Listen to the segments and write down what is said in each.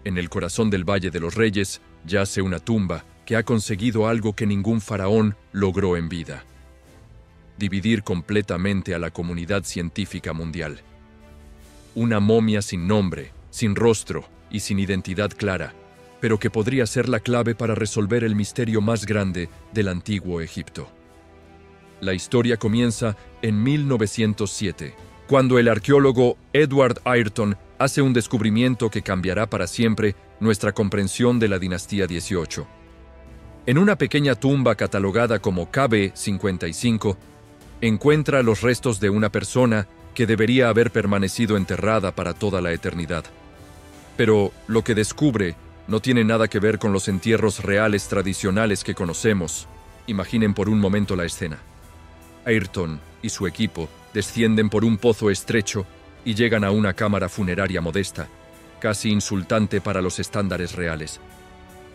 En el corazón del Valle de los Reyes yace una tumba que ha conseguido algo que ningún faraón logró en vida: dividir completamente a la comunidad científica mundial. Una momia sin nombre, sin rostro y sin identidad clara, pero que podría ser la clave para resolver el misterio más grande del antiguo Egipto. La historia comienza en 1907, cuando el arqueólogo Edward Ayrton hace un descubrimiento que cambiará para siempre nuestra comprensión de la dinastía 18. En una pequeña tumba catalogada como KB55, encuentra los restos de una persona que debería haber permanecido enterrada para toda la eternidad. Pero lo que descubre no tiene nada que ver con los entierros reales tradicionales que conocemos. Imaginen por un momento la escena. Ayrton y su equipo descienden por un pozo estrecho y llegan a una cámara funeraria modesta, casi insultante para los estándares reales.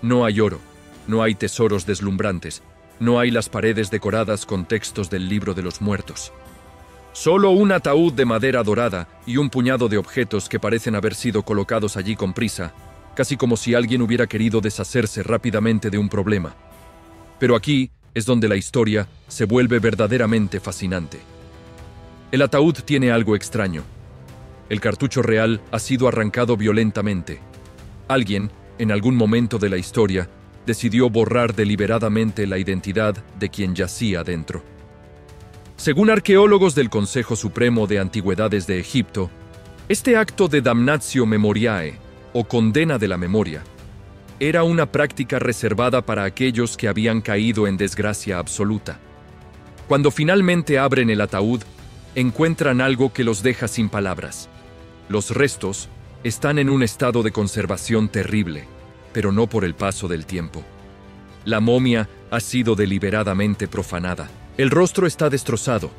No hay oro, no hay tesoros deslumbrantes, no hay las paredes decoradas con textos del libro de los muertos. Solo un ataúd de madera dorada y un puñado de objetos que parecen haber sido colocados allí con prisa, casi como si alguien hubiera querido deshacerse rápidamente de un problema. Pero aquí es donde la historia se vuelve verdaderamente fascinante. El ataúd tiene algo extraño. El cartucho real ha sido arrancado violentamente. Alguien, en algún momento de la historia, decidió borrar deliberadamente la identidad de quien yacía dentro. Según arqueólogos del Consejo Supremo de Antigüedades de Egipto, este acto de damnatio memoriae, o condena de la memoria, era una práctica reservada para aquellos que habían caído en desgracia absoluta. Cuando finalmente abren el ataúd, encuentran algo que los deja sin palabras. Los restos están en un estado de conservación terrible, pero no por el paso del tiempo. La momia ha sido deliberadamente profanada. El rostro está destrozado,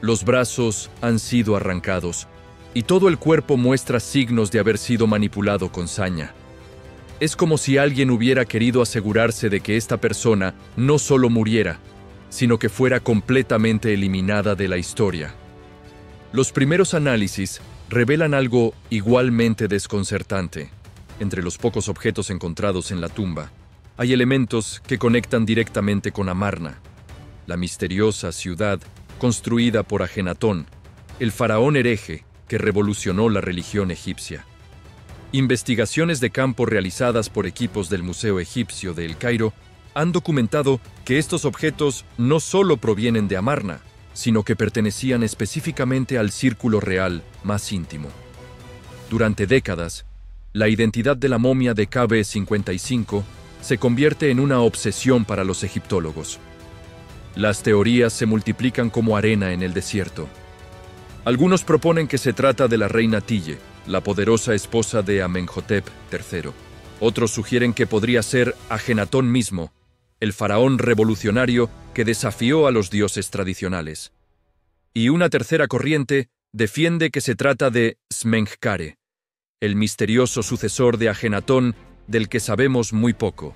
los brazos han sido arrancados y todo el cuerpo muestra signos de haber sido manipulado con saña. Es como si alguien hubiera querido asegurarse de que esta persona no solo muriera, sino que fuera completamente eliminada de la historia. Los primeros análisis revelan algo igualmente desconcertante. Entre los pocos objetos encontrados en la tumba, hay elementos que conectan directamente con Amarna, la misteriosa ciudad construida por Ajenatón, el faraón hereje que revolucionó la religión egipcia. Investigaciones de campo realizadas por equipos del Museo Egipcio de El Cairo han documentado que estos objetos no solo provienen de Amarna, sino que pertenecían específicamente al círculo real más íntimo. Durante décadas, la identidad de la momia de KB55 se convierte en una obsesión para los egiptólogos. Las teorías se multiplican como arena en el desierto. Algunos proponen que se trata de la reina Tille, la poderosa esposa de Amenhotep III. Otros sugieren que podría ser Ajenatón mismo, el faraón revolucionario que desafió a los dioses tradicionales. Y una tercera corriente defiende que se trata de Smenkhkare, el misterioso sucesor de Ajenatón del que sabemos muy poco.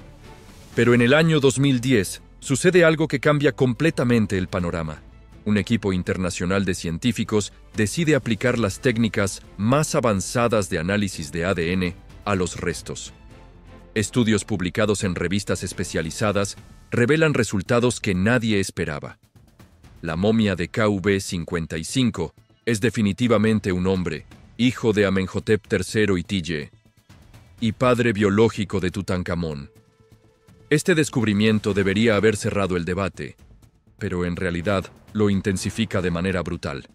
Pero en el año 2010 sucede algo que cambia completamente el panorama. Un equipo internacional de científicos decide aplicar las técnicas más avanzadas de análisis de ADN a los restos. Estudios publicados en revistas especializadas revelan resultados que nadie esperaba. La momia de KB55 es definitivamente un hombre, hijo de Amenhotep III y Tille, y padre biológico de Tutankamón. Este descubrimiento debería haber cerrado el debate, pero en realidad lo intensifica de manera brutal.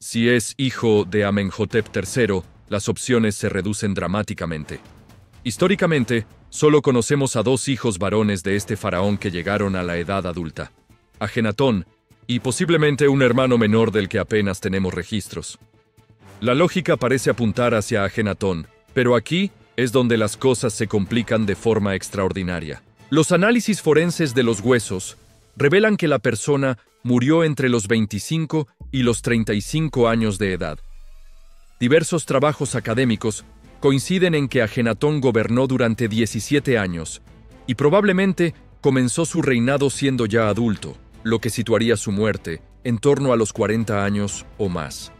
Si es hijo de Amenhotep III, las opciones se reducen dramáticamente. Históricamente, solo conocemos a dos hijos varones de este faraón que llegaron a la edad adulta: Ajenatón y posiblemente un hermano menor del que apenas tenemos registros. La lógica parece apuntar hacia Ajenatón, pero aquí es donde las cosas se complican de forma extraordinaria. Los análisis forenses de los huesos revelan que la persona murió entre los 25 y los 35 años de edad. Diversos trabajos académicos coinciden en que Ajenatón gobernó durante 17 años y probablemente comenzó su reinado siendo ya adulto, lo que situaría su muerte en torno a los 40 años o más.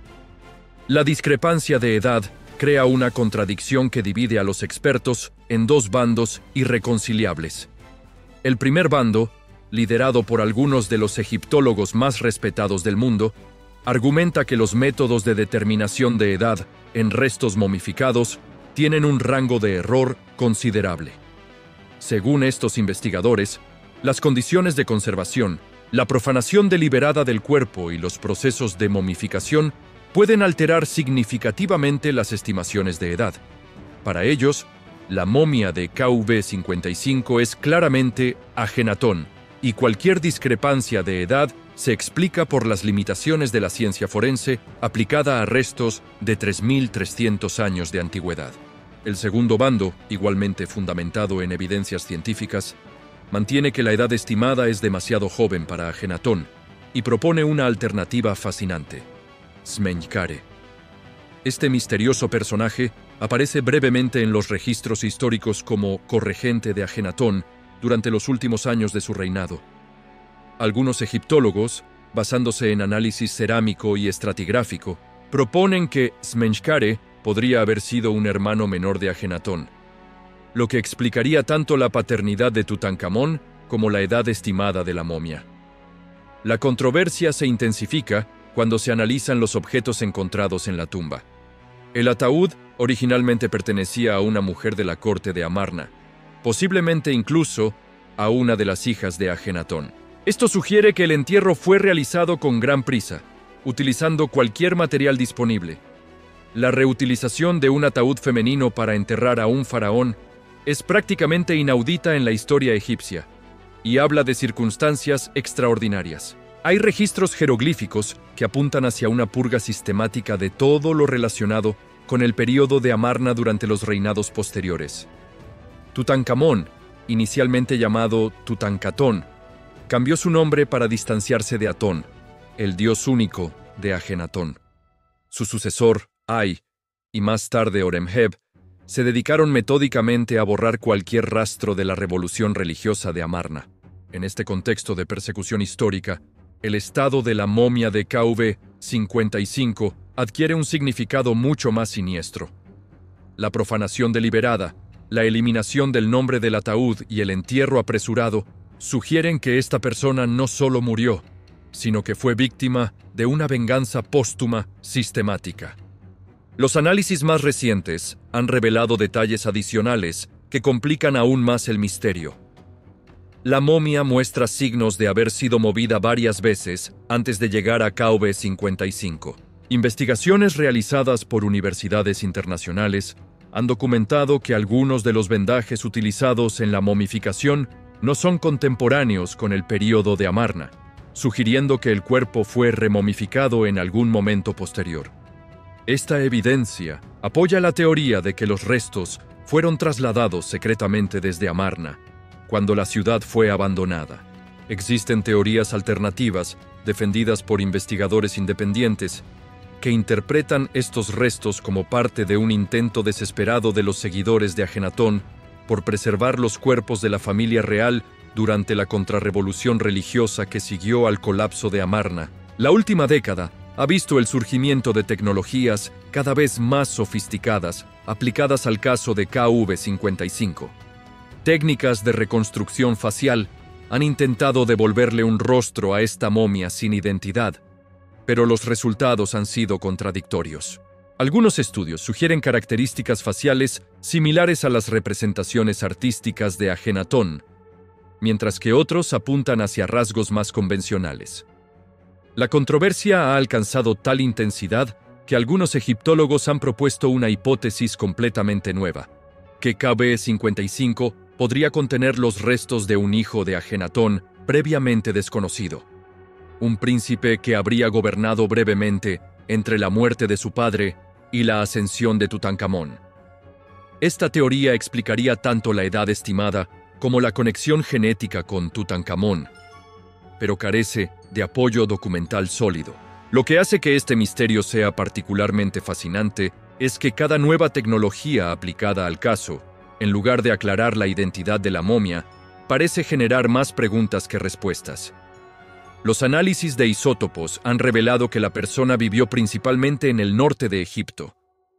La discrepancia de edad crea una contradicción que divide a los expertos en dos bandos irreconciliables. El primer bando, liderado por algunos de los egiptólogos más respetados del mundo, argumenta que los métodos de determinación de edad en restos momificados tienen un rango de error considerable. Según estos investigadores, las condiciones de conservación, la profanación deliberada del cuerpo y los procesos de momificación pueden alterar significativamente las estimaciones de edad. Para ellos, la momia de KV-55 es claramente Ajenatón, y cualquier discrepancia de edad se explica por las limitaciones de la ciencia forense aplicada a restos de 3.300 años de antigüedad. El segundo bando, igualmente fundamentado en evidencias científicas, mantiene que la edad estimada es demasiado joven para Ajenatón y propone una alternativa fascinante: Smenkhkare. Este misterioso personaje aparece brevemente en los registros históricos como corregente de Ajenatón durante los últimos años de su reinado. Algunos egiptólogos, basándose en análisis cerámico y estratigráfico, proponen que Smenkhkare podría haber sido un hermano menor de Ajenatón, lo que explicaría tanto la paternidad de Tutankamón como la edad estimada de la momia. La controversia se intensifica cuando se analizan los objetos encontrados en la tumba. El ataúd originalmente pertenecía a una mujer de la corte de Amarna, posiblemente incluso a una de las hijas de Ajenatón. Esto sugiere que el entierro fue realizado con gran prisa, utilizando cualquier material disponible. La reutilización de un ataúd femenino para enterrar a un faraón es prácticamente inaudita en la historia egipcia y habla de circunstancias extraordinarias. Hay registros jeroglíficos que apuntan hacia una purga sistemática de todo lo relacionado con el período de Amarna durante los reinados posteriores. Tutankamón, inicialmente llamado Tutankatón, cambió su nombre para distanciarse de Atón, el dios único de Ajenatón. Su sucesor, Ay, y más tarde Horemheb, se dedicaron metódicamente a borrar cualquier rastro de la revolución religiosa de Amarna. En este contexto de persecución histórica, el estado de la momia de KV-55 adquiere un significado mucho más siniestro. La profanación deliberada, la eliminación del nombre del ataúd y el entierro apresurado sugieren que esta persona no solo murió, sino que fue víctima de una venganza póstuma sistemática. Los análisis más recientes han revelado detalles adicionales que complican aún más el misterio. La momia muestra signos de haber sido movida varias veces antes de llegar a KV-55. Investigaciones realizadas por universidades internacionales han documentado que algunos de los vendajes utilizados en la momificación no son contemporáneos con el período de Amarna, sugiriendo que el cuerpo fue remomificado en algún momento posterior. Esta evidencia apoya la teoría de que los restos fueron trasladados secretamente desde Amarna, cuando la ciudad fue abandonada. Existen teorías alternativas, defendidas por investigadores independientes, que interpretan estos restos como parte de un intento desesperado de los seguidores de Ajenatón por preservar los cuerpos de la familia real durante la contrarrevolución religiosa que siguió al colapso de Amarna. La última década ha visto el surgimiento de tecnologías cada vez más sofisticadas aplicadas al caso de KV-55. Técnicas de reconstrucción facial han intentado devolverle un rostro a esta momia sin identidad, pero los resultados han sido contradictorios. Algunos estudios sugieren características faciales similares a las representaciones artísticas de Ajenatón, mientras que otros apuntan hacia rasgos más convencionales. La controversia ha alcanzado tal intensidad que algunos egiptólogos han propuesto una hipótesis completamente nueva, que KV-55 podría contener los restos de un hijo de Ajenatón previamente desconocido, un príncipe que habría gobernado brevemente entre la muerte de su padre y la ascensión de Tutankamón. Esta teoría explicaría tanto la edad estimada como la conexión genética con Tutankamón, pero carece de apoyo documental sólido. Lo que hace que este misterio sea particularmente fascinante es que cada nueva tecnología aplicada al caso, en lugar de aclarar la identidad de la momia, parece generar más preguntas que respuestas. Los análisis de isótopos han revelado que la persona vivió principalmente en el norte de Egipto,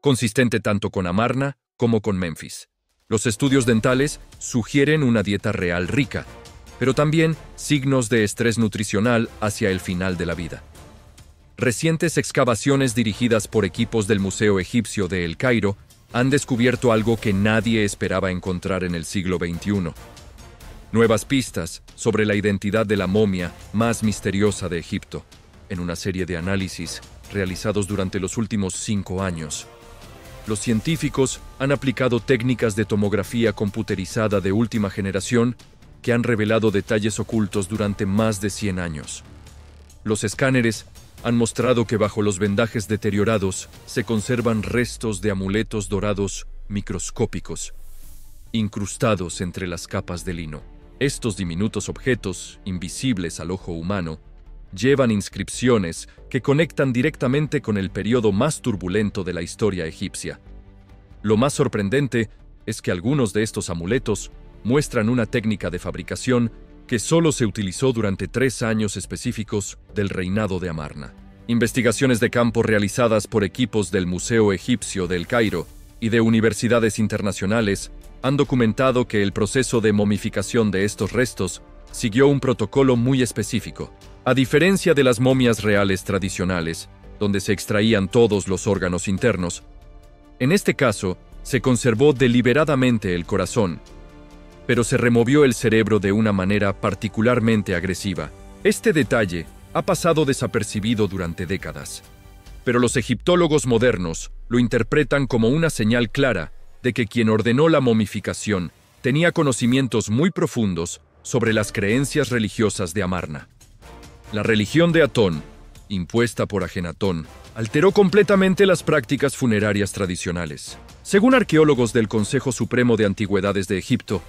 consistente tanto con Amarna como con Memphis. Los estudios dentales sugieren una dieta real rica, pero también signos de estrés nutricional hacia el final de la vida. Recientes excavaciones dirigidas por equipos del Museo Egipcio de El Cairo han descubierto algo que nadie esperaba encontrar en el siglo XXI. Nuevas pistas sobre la identidad de la momia más misteriosa de Egipto, en una serie de análisis realizados durante los últimos 5 años. Los científicos han aplicado técnicas de tomografía computerizada de última generación que han revelado detalles ocultos durante más de 100 años. Los escáneres han mostrado que bajo los vendajes deteriorados se conservan restos de amuletos dorados microscópicos, incrustados entre las capas de lino. Estos diminutos objetos, invisibles al ojo humano, llevan inscripciones que conectan directamente con el periodo más turbulento de la historia egipcia. Lo más sorprendente es que algunos de estos amuletos muestran una técnica de fabricación que solo se utilizó durante 3 años específicos del reinado de Amarna. Investigaciones de campo realizadas por equipos del Museo Egipcio de El Cairo y de universidades internacionales han documentado que el proceso de momificación de estos restos siguió un protocolo muy específico. A diferencia de las momias reales tradicionales, donde se extraían todos los órganos internos, en este caso se conservó deliberadamente el corazón, pero se removió el cerebro de una manera particularmente agresiva. Este detalle ha pasado desapercibido durante décadas, pero los egiptólogos modernos lo interpretan como una señal clara de que quien ordenó la momificación tenía conocimientos muy profundos sobre las creencias religiosas de Amarna. La religión de Atón, impuesta por Ajenatón, alteró completamente las prácticas funerarias tradicionales. Según arqueólogos del Consejo Supremo de Antigüedades de Egipto,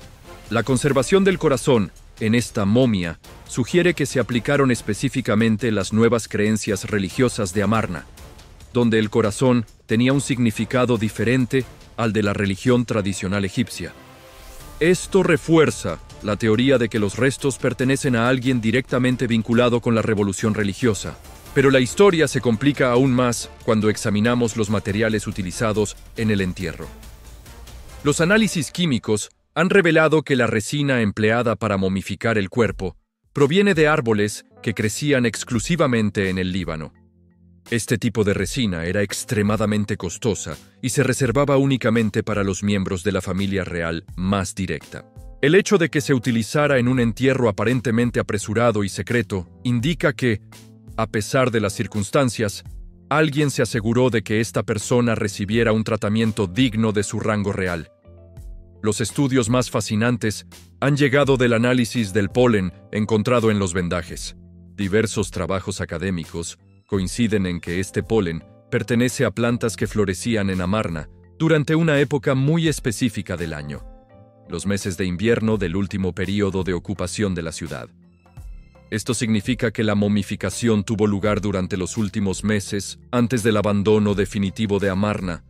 la conservación del corazón en esta momia sugiere que se aplicaron específicamente las nuevas creencias religiosas de Amarna, donde el corazón tenía un significado diferente al de la religión tradicional egipcia. Esto refuerza la teoría de que los restos pertenecen a alguien directamente vinculado con la revolución religiosa. Pero la historia se complica aún más cuando examinamos los materiales utilizados en el entierro. Los análisis químicos han revelado que la resina empleada para momificar el cuerpo proviene de árboles que crecían exclusivamente en el Líbano. Este tipo de resina era extremadamente costosa y se reservaba únicamente para los miembros de la familia real más directa. El hecho de que se utilizara en un entierro aparentemente apresurado y secreto indica que, a pesar de las circunstancias, alguien se aseguró de que esta persona recibiera un tratamiento digno de su rango real. Los estudios más fascinantes han llegado del análisis del polen encontrado en los vendajes. Diversos trabajos académicos coinciden en que este polen pertenece a plantas que florecían en Amarna durante una época muy específica del año, los meses de invierno del último período de ocupación de la ciudad. Esto significa que la momificación tuvo lugar durante los últimos meses antes del abandono definitivo de Amarna,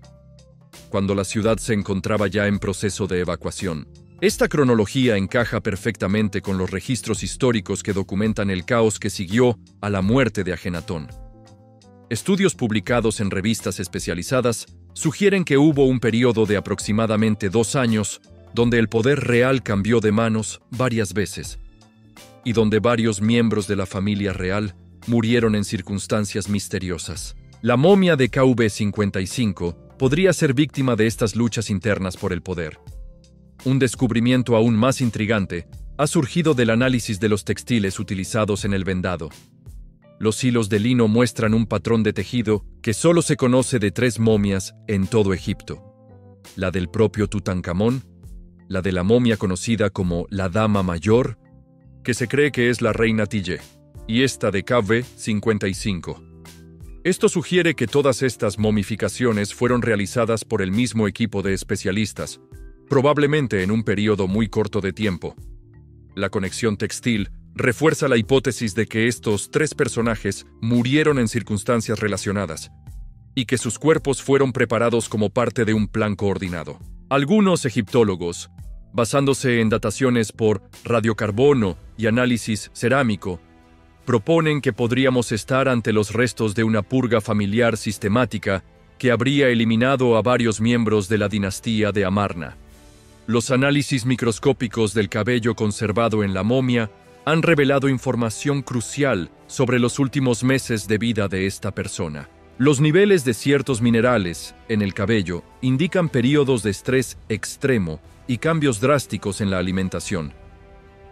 cuando la ciudad se encontraba ya en proceso de evacuación. Esta cronología encaja perfectamente con los registros históricos que documentan el caos que siguió a la muerte de Ajenatón. Estudios publicados en revistas especializadas sugieren que hubo un periodo de aproximadamente 2 años donde el poder real cambió de manos varias veces, y donde varios miembros de la familia real murieron en circunstancias misteriosas. La momia de KV-55 podría ser víctima de estas luchas internas por el poder. Un descubrimiento aún más intrigante ha surgido del análisis de los textiles utilizados en el vendado. Los hilos de lino muestran un patrón de tejido que solo se conoce de 3 momias en todo Egipto: la del propio Tutankamón, la de la momia conocida como la Dama Mayor, que se cree que es la reina Tille, y esta de KV-55. Esto sugiere que todas estas momificaciones fueron realizadas por el mismo equipo de especialistas, probablemente en un periodo muy corto de tiempo. La conexión textil refuerza la hipótesis de que estos 3 personajes murieron en circunstancias relacionadas y que sus cuerpos fueron preparados como parte de un plan coordinado. Algunos egiptólogos, basándose en dataciones por radiocarbono y análisis cerámico, proponen que podríamos estar ante los restos de una purga familiar sistemática que habría eliminado a varios miembros de la dinastía de Amarna. Los análisis microscópicos del cabello conservado en la momia han revelado información crucial sobre los últimos meses de vida de esta persona. Los niveles de ciertos minerales en el cabello indican períodos de estrés extremo y cambios drásticos en la alimentación.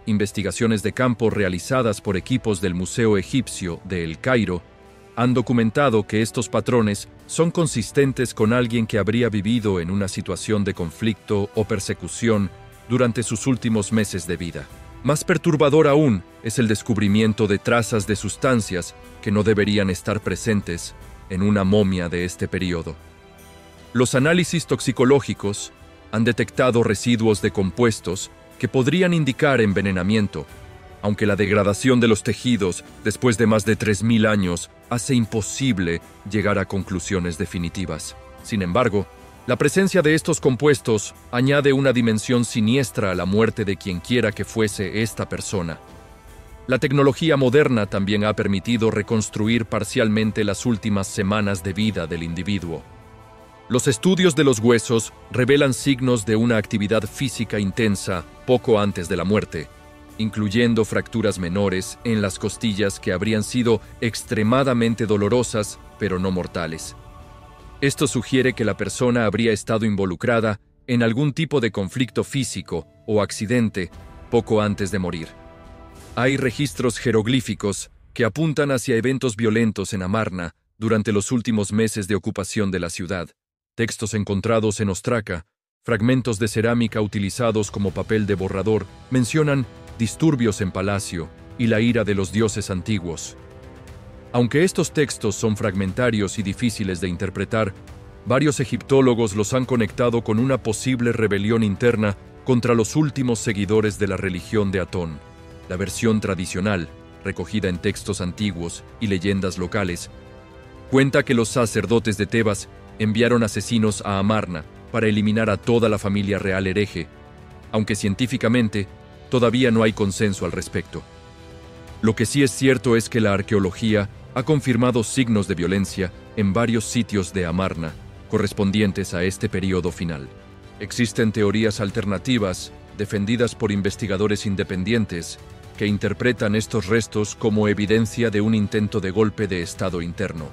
Investigaciones de campo realizadas por equipos del Museo Egipcio de El Cairo han documentado que estos patrones son consistentes con alguien que habría vivido en una situación de conflicto o persecución durante sus últimos meses de vida. Más perturbador aún es el descubrimiento de trazas de sustancias que no deberían estar presentes en una momia de este periodo. Los análisis toxicológicos han detectado residuos de compuestos que podrían indicar envenenamiento, aunque la degradación de los tejidos después de más de 3000 años hace imposible llegar a conclusiones definitivas. Sin embargo, la presencia de estos compuestos añade una dimensión siniestra a la muerte de quienquiera que fuese esta persona. La tecnología moderna también ha permitido reconstruir parcialmente las últimas semanas de vida del individuo. Los estudios de los huesos revelan signos de una actividad física intensa poco antes de la muerte, incluyendo fracturas menores en las costillas que habrían sido extremadamente dolorosas, pero no mortales. Esto sugiere que la persona habría estado involucrada en algún tipo de conflicto físico o accidente poco antes de morir. Hay registros jeroglíficos que apuntan hacia eventos violentos en Amarna durante los últimos meses de ocupación de la ciudad. Textos encontrados en Ostraca, fragmentos de cerámica utilizados como papel de borrador, mencionan disturbios en palacio y la ira de los dioses antiguos. Aunque estos textos son fragmentarios y difíciles de interpretar, varios egiptólogos los han conectado con una posible rebelión interna contra los últimos seguidores de la religión de Atón. La versión tradicional, recogida en textos antiguos y leyendas locales, cuenta que los sacerdotes de Tebas enviaron asesinos a Amarna para eliminar a toda la familia real hereje, aunque científicamente todavía no hay consenso al respecto. Lo que sí es cierto es que la arqueología ha confirmado signos de violencia en varios sitios de Amarna, correspondientes a este periodo final. Existen teorías alternativas, defendidas por investigadores independientes, que interpretan estos restos como evidencia de un intento de golpe de estado interno.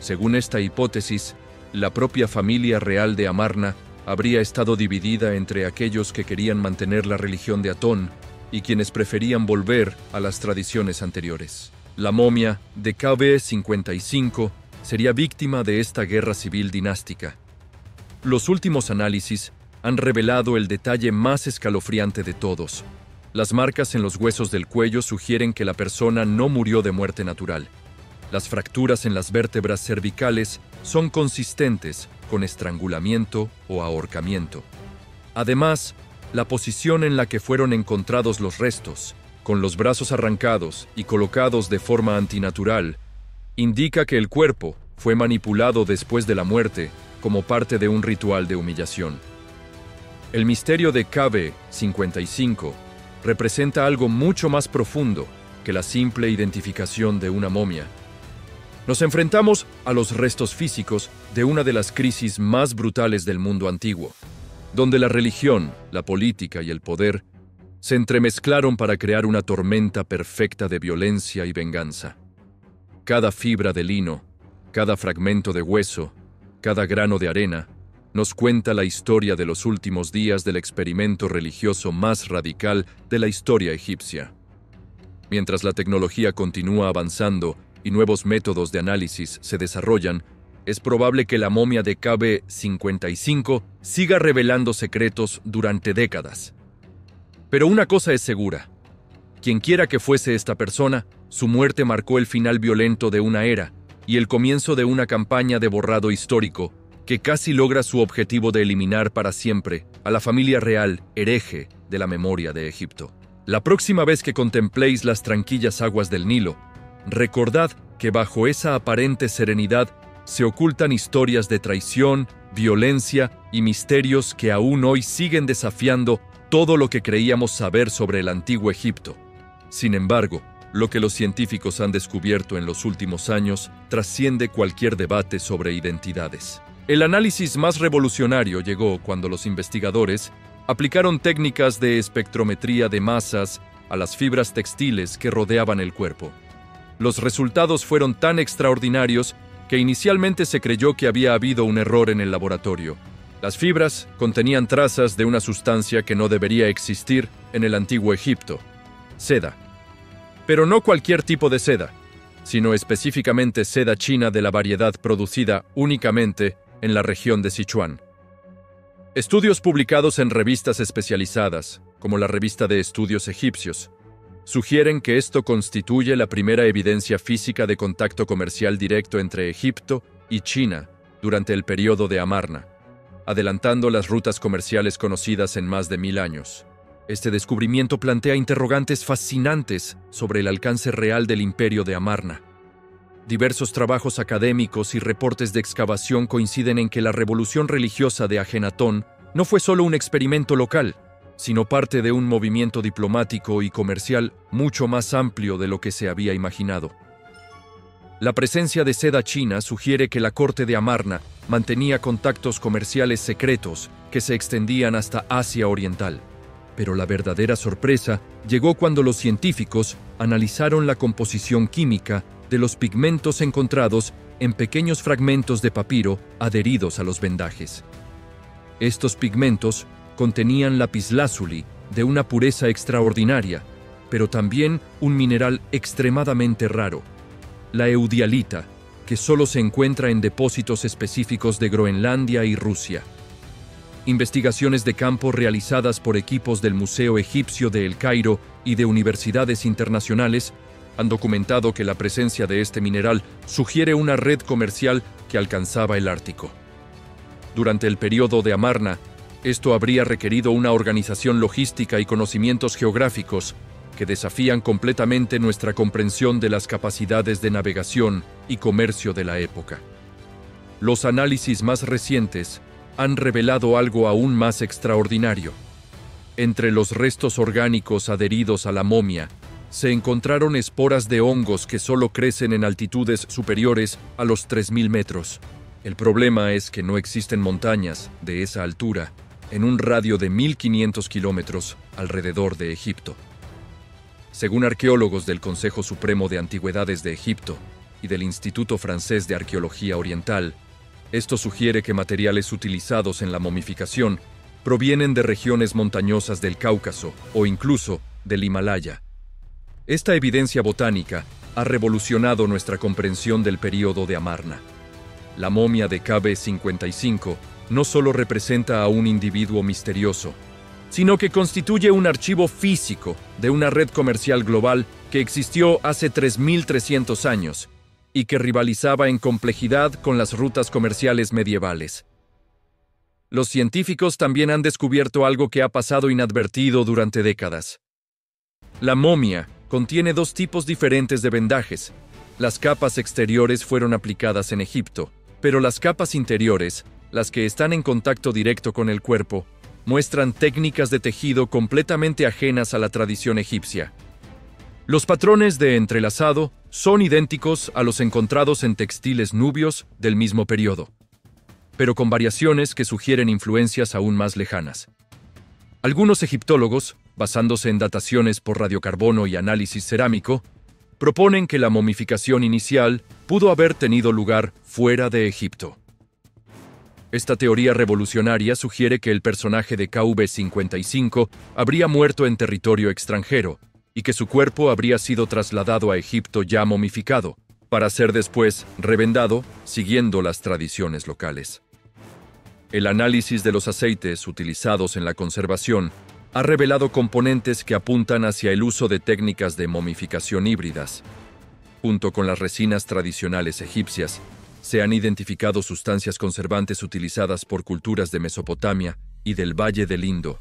Según esta hipótesis, la propia familia real de Amarna habría estado dividida entre aquellos que querían mantener la religión de Atón y quienes preferían volver a las tradiciones anteriores. La momia de KB-55 sería víctima de esta guerra civil dinástica. Los últimos análisis han revelado el detalle más escalofriante de todos. Las marcas en los huesos del cuello sugieren que la persona no murió de muerte natural. Las fracturas en las vértebras cervicales son consistentes con estrangulamiento o ahorcamiento. Además, la posición en la que fueron encontrados los restos, con los brazos arrancados y colocados de forma antinatural, indica que el cuerpo fue manipulado después de la muerte como parte de un ritual de humillación. El misterio de KB-55 representa algo mucho más profundo que la simple identificación de una momia. Nos enfrentamos a los restos físicos de una de las crisis más brutales del mundo antiguo, donde la religión, la política y el poder se entremezclaron para crear una tormenta perfecta de violencia y venganza. Cada fibra de lino, cada fragmento de hueso, cada grano de arena, nos cuenta la historia de los últimos días del experimento religioso más radical de la historia egipcia. Mientras la tecnología continúa avanzando y nuevos métodos de análisis se desarrollan, es probable que la momia de KB-55 siga revelando secretos durante décadas. Pero una cosa es segura: quienquiera que fuese esta persona, su muerte marcó el final violento de una era y el comienzo de una campaña de borrado histórico que casi logra su objetivo de eliminar para siempre a la familia real hereje de la memoria de Egipto. La próxima vez que contempléis las tranquilas aguas del Nilo, recordad que bajo esa aparente serenidad se ocultan historias de traición, violencia y misterios que aún hoy siguen desafiando todo lo que creíamos saber sobre el antiguo Egipto. Sin embargo, Lo que los científicos han descubierto en los últimos años trasciende cualquier debate sobre identidades. El análisis más revolucionario llegó cuando los investigadores aplicaron técnicas de espectrometría de masas a las fibras textiles que rodeaban el cuerpo. Los resultados fueron tan extraordinarios que inicialmente se creyó que había habido un error en el laboratorio. Las fibras contenían trazas de una sustancia que no debería existir en el antiguo Egipto: seda. Pero no cualquier tipo de seda, sino específicamente seda china de la variedad producida únicamente en la región de Sichuan. Estudios publicados en revistas especializadas, como la Revista de Estudios Egipcios, sugieren que esto constituye la primera evidencia física de contacto comercial directo entre Egipto y China durante el periodo de Amarna, adelantando las rutas comerciales conocidas en más de 1000 años. Este descubrimiento plantea interrogantes fascinantes sobre el alcance real del imperio de Amarna. Diversos trabajos académicos y reportes de excavación coinciden en que la revolución religiosa de Ajenatón no fue solo un experimento local, sino parte de un movimiento diplomático y comercial mucho más amplio de lo que se había imaginado. La presencia de seda china sugiere que la corte de Amarna mantenía contactos comerciales secretos que se extendían hasta Asia Oriental. Pero la verdadera sorpresa llegó cuando los científicos analizaron la composición química de los pigmentos encontrados en pequeños fragmentos de papiro adheridos a los vendajes. Estos pigmentos contenían lapislázuli de una pureza extraordinaria, pero también un mineral extremadamente raro, la eudialita, que solo se encuentra en depósitos específicos de Groenlandia y Rusia. Investigaciones de campo realizadas por equipos del Museo Egipcio de El Cairo y de universidades internacionales han documentado que la presencia de este mineral sugiere una red comercial que alcanzaba el Ártico. Durante el periodo de Amarna, esto habría requerido una organización logística y conocimientos geográficos que desafían completamente nuestra comprensión de las capacidades de navegación y comercio de la época. Los análisis más recientes han revelado algo aún más extraordinario. Entre los restos orgánicos adheridos a la momia, se encontraron esporas de hongos que solo crecen en altitudes superiores a los 3000 metros. El problema es que no existen montañas de esa altura en un radio de 1500 kilómetros alrededor de Egipto. Según arqueólogos del Consejo Supremo de Antigüedades de Egipto y del Instituto Francés de Arqueología Oriental, esto sugiere que materiales utilizados en la momificación provienen de regiones montañosas del Cáucaso o incluso del Himalaya. Esta evidencia botánica ha revolucionado nuestra comprensión del período de Amarna. La momia de KB-55 no solo representa a un individuo misterioso, sino que constituye un archivo físico de una red comercial global que existió hace 3300 años y que rivalizaba en complejidad con las rutas comerciales medievales. Los científicos también han descubierto algo que ha pasado inadvertido durante décadas. La momia contiene dos tipos diferentes de vendajes. Las capas exteriores fueron aplicadas en Egipto, pero las capas interiores, las que están en contacto directo con el cuerpo, muestran técnicas de tejido completamente ajenas a la tradición egipcia. Los patrones de entrelazado son idénticos a los encontrados en textiles nubios del mismo periodo, pero con variaciones que sugieren influencias aún más lejanas. Algunos egiptólogos, basándose en dataciones por radiocarbono y análisis cerámico, proponen que la momificación inicial pudo haber tenido lugar fuera de Egipto. Esta teoría revolucionaria sugiere que el personaje de KV-55 habría muerto en territorio extranjero y que su cuerpo habría sido trasladado a Egipto ya momificado, para ser después revendado siguiendo las tradiciones locales. El análisis de los aceites utilizados en la conservación ha revelado componentes que apuntan hacia el uso de técnicas de momificación híbridas. Junto con las resinas tradicionales egipcias, se han identificado sustancias conservantes utilizadas por culturas de Mesopotamia y del Valle del Indo.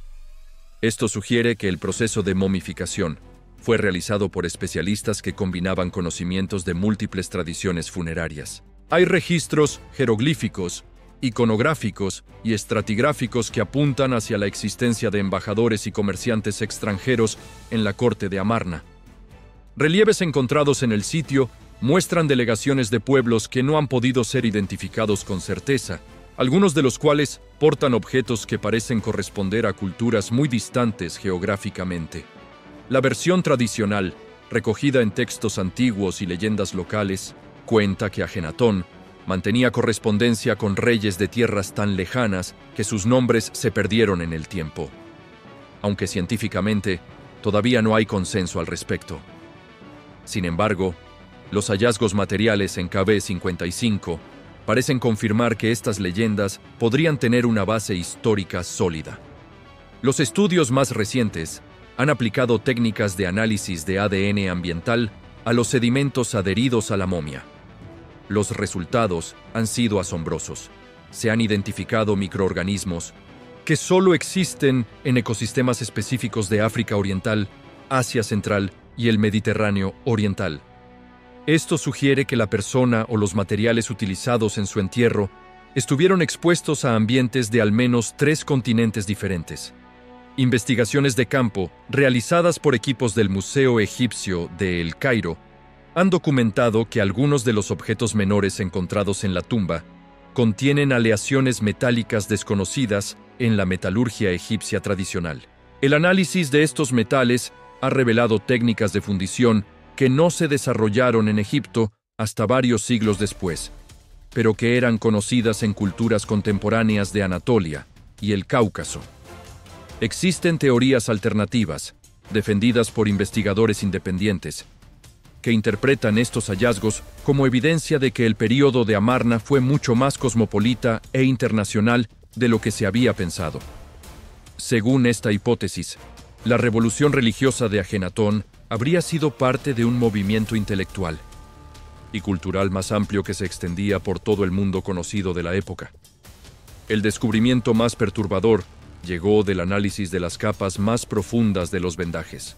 Esto sugiere que el proceso de momificación fue realizado por especialistas que combinaban conocimientos de múltiples tradiciones funerarias. Hay registros jeroglíficos, iconográficos y estratigráficos que apuntan hacia la existencia de embajadores y comerciantes extranjeros en la corte de Amarna. Relieves encontrados en el sitio muestran delegaciones de pueblos que no han podido ser identificados con certeza, algunos de los cuales portan objetos que parecen corresponder a culturas muy distantes geográficamente. La versión tradicional, recogida en textos antiguos y leyendas locales, cuenta que Ajenatón mantenía correspondencia con reyes de tierras tan lejanas que sus nombres se perdieron en el tiempo. Aunque científicamente todavía no hay consenso al respecto. Sin embargo, los hallazgos materiales en KB55 parecen confirmar que estas leyendas podrían tener una base histórica sólida. Los estudios más recientes han aplicado técnicas de análisis de ADN ambiental a los sedimentos adheridos a la momia. Los resultados han sido asombrosos. Se han identificado microorganismos que solo existen en ecosistemas específicos de África Oriental, Asia Central y el Mediterráneo Oriental. Esto sugiere que la persona o los materiales utilizados en su entierro estuvieron expuestos a ambientes de al menos 3 continentes diferentes. Investigaciones de campo, realizadas por equipos del Museo Egipcio de El Cairo, han documentado que algunos de los objetos menores encontrados en la tumba contienen aleaciones metálicas desconocidas en la metalurgia egipcia tradicional. El análisis de estos metales ha revelado técnicas de fundición que no se desarrollaron en Egipto hasta varios siglos después, pero que eran conocidas en culturas contemporáneas de Anatolia y el Cáucaso. Existen teorías alternativas, defendidas por investigadores independientes, que interpretan estos hallazgos como evidencia de que el período de Amarna fue mucho más cosmopolita e internacional de lo que se había pensado. Según esta hipótesis, la revolución religiosa de Ajenatón habría sido parte de un movimiento intelectual y cultural más amplio que se extendía por todo el mundo conocido de la época. El descubrimiento más perturbador llegó del análisis de las capas más profundas de los vendajes.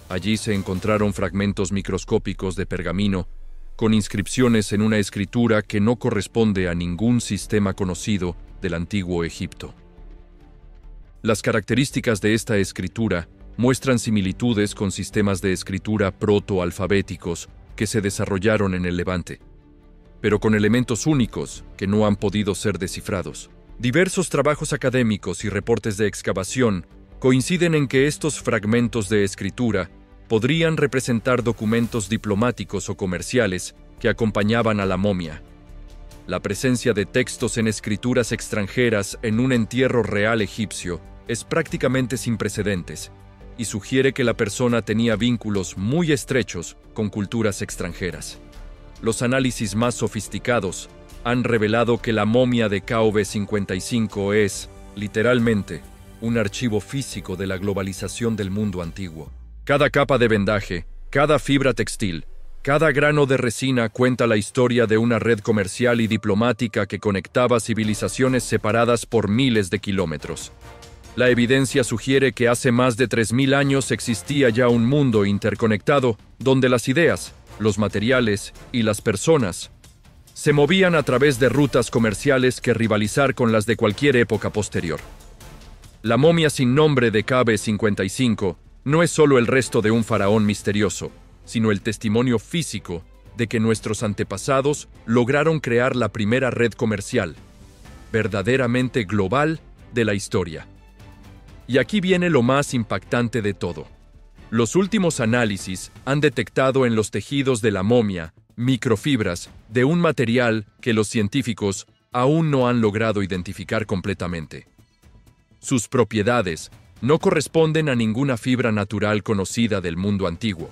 Allí se encontraron fragmentos microscópicos de pergamino con inscripciones en una escritura que no corresponde a ningún sistema conocido del antiguo Egipto. Las características de esta escritura muestran similitudes con sistemas de escritura protoalfabéticos que se desarrollaron en el Levante, pero con elementos únicos que no han podido ser descifrados. Diversos trabajos académicos y reportes de excavación coinciden en que estos fragmentos de escritura podrían representar documentos diplomáticos o comerciales que acompañaban a la momia. La presencia de textos en escrituras extranjeras en un entierro real egipcio es prácticamente sin precedentes y sugiere que la persona tenía vínculos muy estrechos con culturas extranjeras. Los análisis más sofisticados han revelado que la momia de KB55 es, literalmente, un archivo físico de la globalización del mundo antiguo. Cada capa de vendaje, cada fibra textil, cada grano de resina cuenta la historia de una red comercial y diplomática que conectaba civilizaciones separadas por miles de kilómetros. La evidencia sugiere que hace más de 3000 años existía ya un mundo interconectado donde las ideas, los materiales y las personas se movían a través de rutas comerciales que rivalizar con las de cualquier época posterior. La momia sin nombre de KB55 no es solo el resto de un faraón misterioso, sino el testimonio físico de que nuestros antepasados lograron crear la primera red comercial, verdaderamente global, de la historia. Y aquí viene lo más impactante de todo. Los últimos análisis han detectado en los tejidos de la momia microfibras de un material que los científicos aún no han logrado identificar completamente. Sus propiedades no corresponden a ninguna fibra natural conocida del mundo antiguo,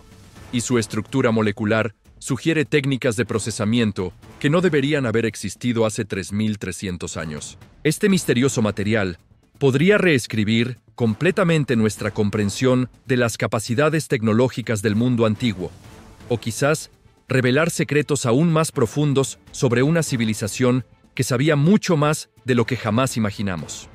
y su estructura molecular sugiere técnicas de procesamiento que no deberían haber existido hace 3300 años. Este misterioso material podría reescribir completamente nuestra comprensión de las capacidades tecnológicas del mundo antiguo, o quizás revelar secretos aún más profundos sobre una civilización que sabía mucho más de lo que jamás imaginamos.